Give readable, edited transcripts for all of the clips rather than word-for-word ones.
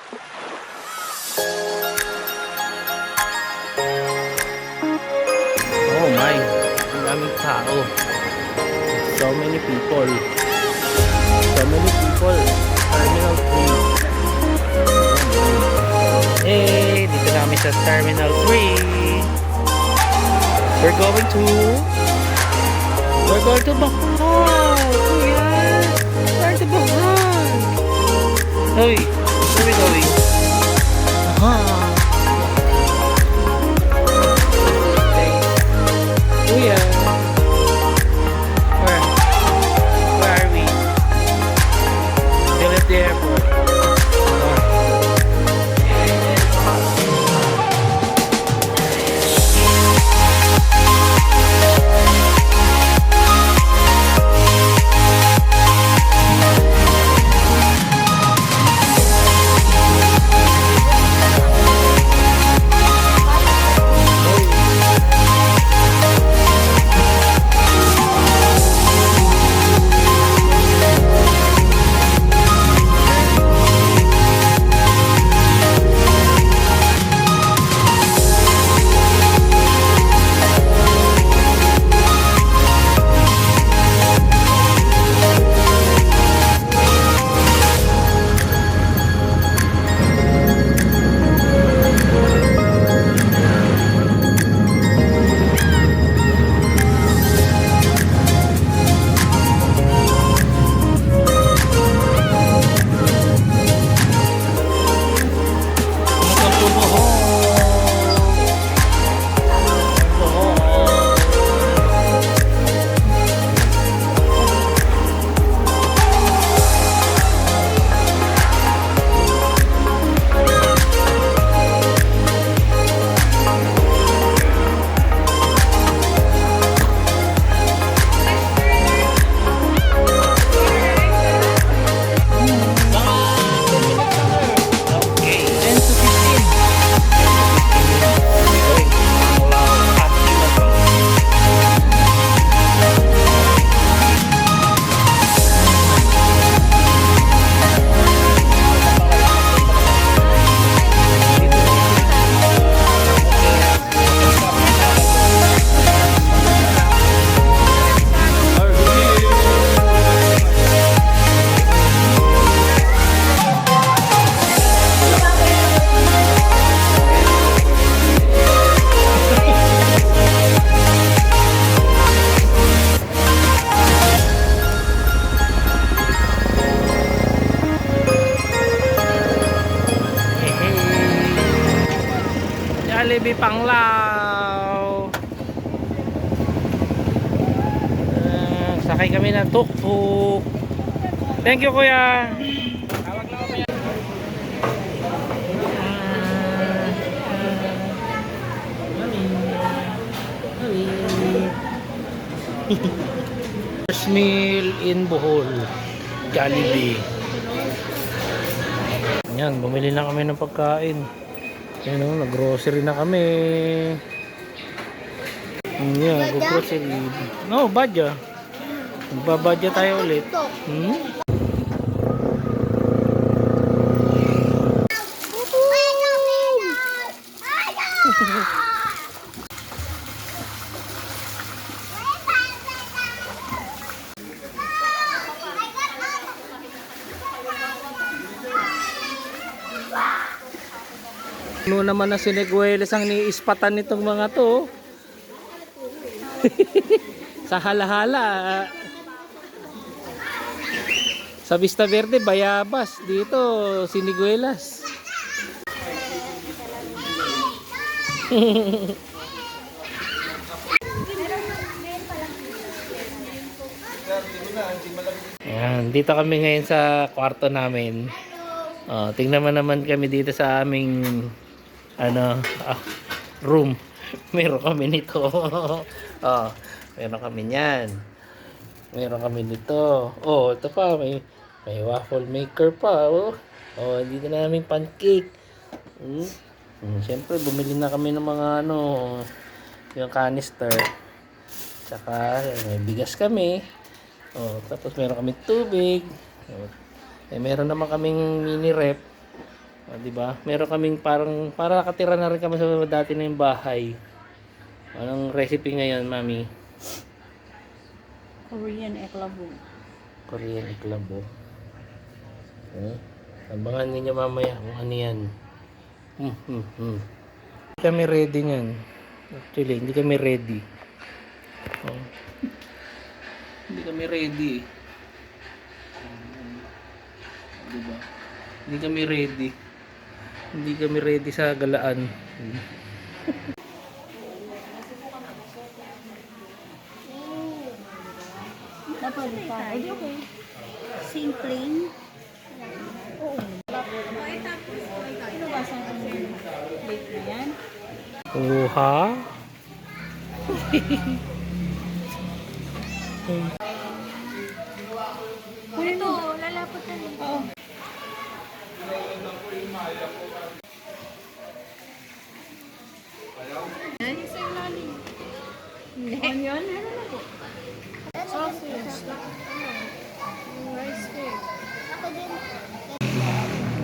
Oh my, ang daming tao. So many people. So many people. Terminal 3. Hey, dito na kami sa Terminal 3. We're going to Bohol. Kuya, we're to Bohol. Hey, where are we going? Kuya, where are we? Still at the airport. Jollibee Panglao. Sakay kami ng tuk-tuk. Thank you, kuya. Tawag lang ako, kuya. First meal in Bohol, Jollibee. Yan, bumili na kami ng pagkain. Yan o, nag-grocery na kami. Yan, nag-grocery. No, badya. Magbabadya tayo ulit. Ano naman na siniguelas ang niispatan nitong mga to. Sa halahala. Sa Vista Verde, bayabas. Dito, siniguelas. Ayan, dito kami ngayon sa kwarto namin. Tingnan naman kami dito sa aming room. Meron kami nito. Meron kami niyan. Meron kami nito. Ito pa, may waffle maker pa. Dito na namin pancake. Siyempre, bumili na kami ng mga yung canister. Tsaka may bigas kami. Tapos meron kami tubig. Meron naman kaming mini rep. di ba? Meron kaming parang para nakatira na rin kami sa dati na yung bahay. Anong recipe ngayon, Mami? Korean eklabo. Korean iklabo. Abangan ninyo mamaya kung ano yan. Hindi kami ready niyan. Actually, hindi kami ready. Oh. Hindi kami ready. Diba? Hindi kami ready. Hindi kami ready sa galaan. Dapat pa. Okay. Same plain. Oo. Ano ba sa plate na yan? Uha. Ito, lalapot na rin. Oo. Yan yung sa ilalim. Onion? Ano na po? Sausage. Rice cake. Ako din.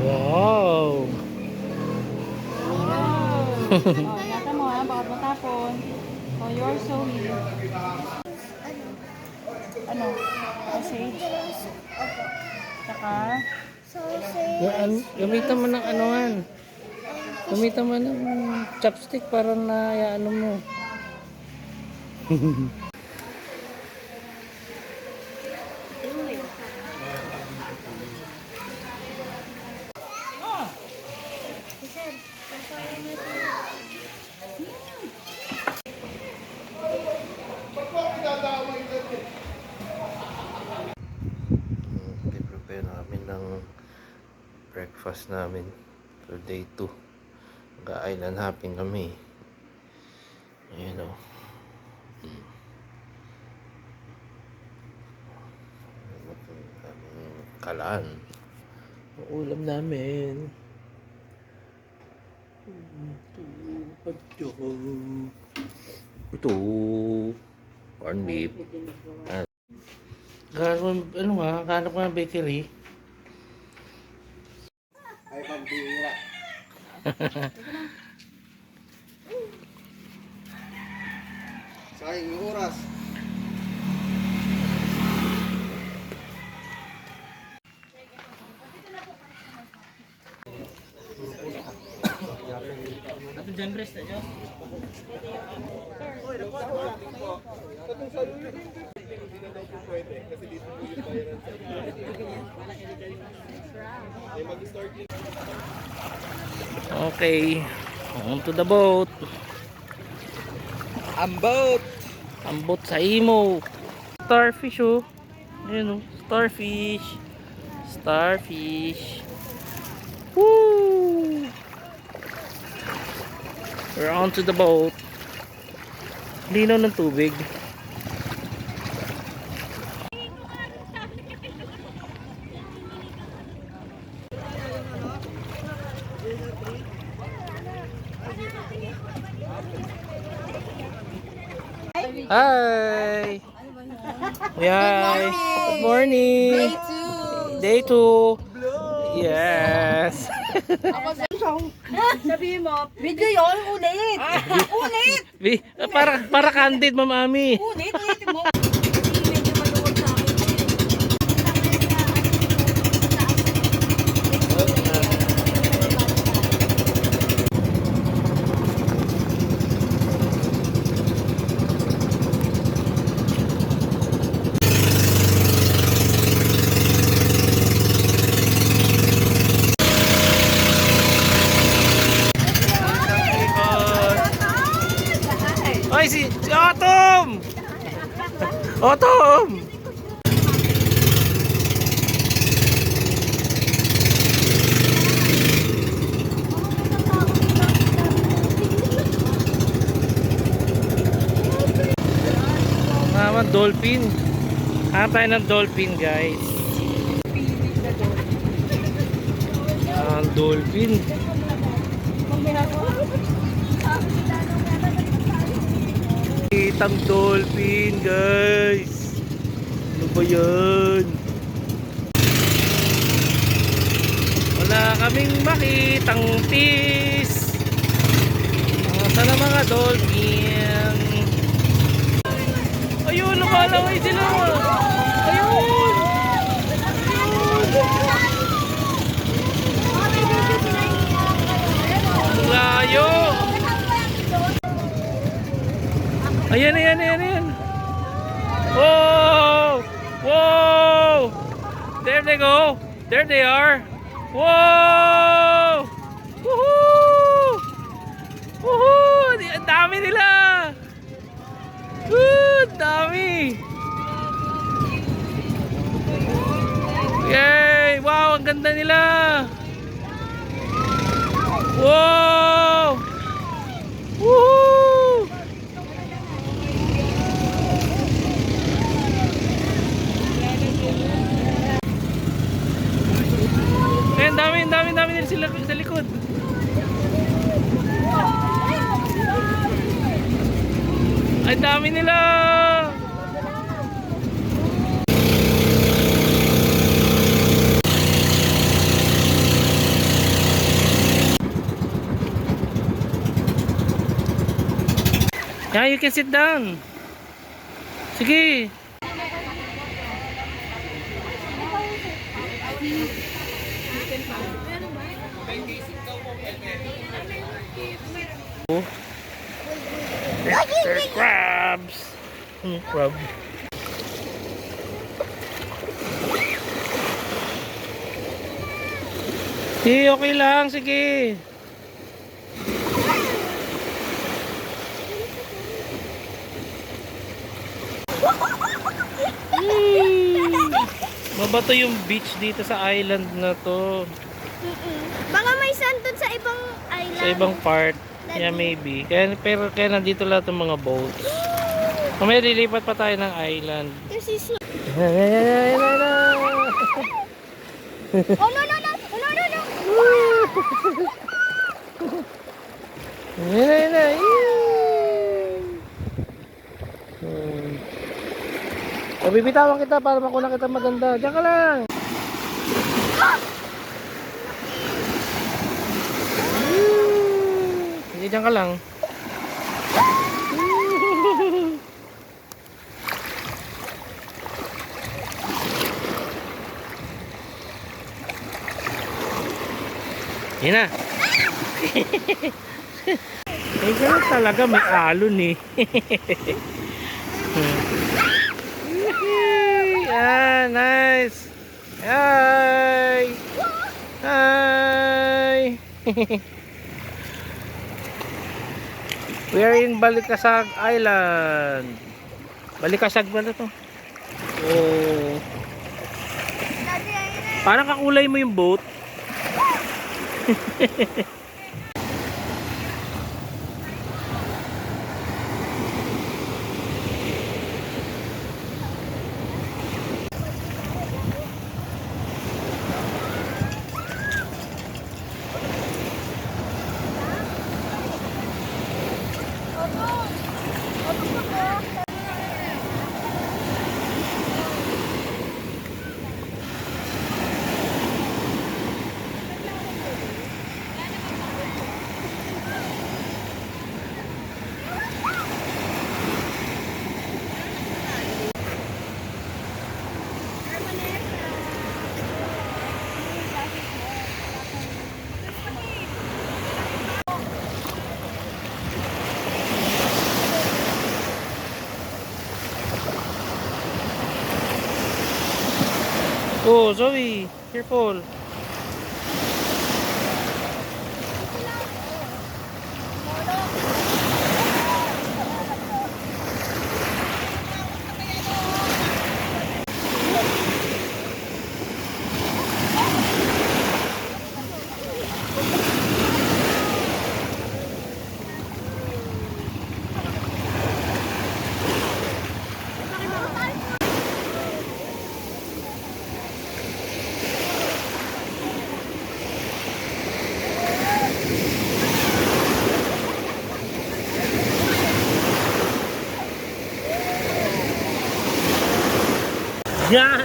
Wow. Wow! Ingatan mo ha, baka matapon. Oh, you're so here. Ano? Sausage? Tsaka? Gamitan mo ng anuhan. Gamitan mo ng chopstick para na ano mo. Prepare namin ng breakfast namin for day 2. Mag-island hopping kami. Ayan o. Kalaan. Ang ulam namin. Ito. Corn beef. Ano nga, hanap ko ng bakery. Ay, pambihira. Sayang yung oras. Okay. On to the boat. Ambot! Ambot sa imo. Starfish oh. Ayan oh. Starfish. Starfish. Woo! We're on to the boat. Linaw ng tubig. Hi! Hi! Good morning! Day 2! Yes! Sabihin mo, video yun, ulit! Ulit! para candid, Mami. Ulit, ulitin mo. Medyo maluwag sa akin. Ay, si Autumn! Autumn! Naman dolphin. Hanap tayo ng dolphin, guys. Ang dolphin. Kitang dolphin, guys. Ano ba yan? Wala Wala kaming makitang fish. Sana mga dolphin. Ayun, lumalaway sila. Ayun. Ang layo. Ayan, ayan, ayan, ayan. Whoa! Whoa! There they go. There they are. Whoa! Woohoo! Woohoo! Ang dami nila! Good! Dami! Yay! Wow! Ang ganda nila! Wow! Woohoo! Eh, ang dami nila sila sa likod. Ay, dami nila! Yeah, you can sit down. Sige. They're crabs. Crab. Sige, okay lang. Sige. Mabato yung beach dito sa island na to. Baka may sand dun sa ibang island. Sa ibang part. Yeah, maybe. Pero nandito lahat ng mga boats. Mamaya lilipat pa tayo ng island. This is... Ayan. Oh, no, no, no! Oh, no, no, no! Ayan. Bibitawan kita para makuha kita maganda. Diyan ka lang. Hindi, diyan ka lang. Yan na. Eh, ganun talaga may alon eh. Yeah, nice. Hi. Hi. We are in Balikasag Island. Balikasag ba na to? Oh. Parang kakulay mo yung boat. Oh, Zoe, careful. Yan!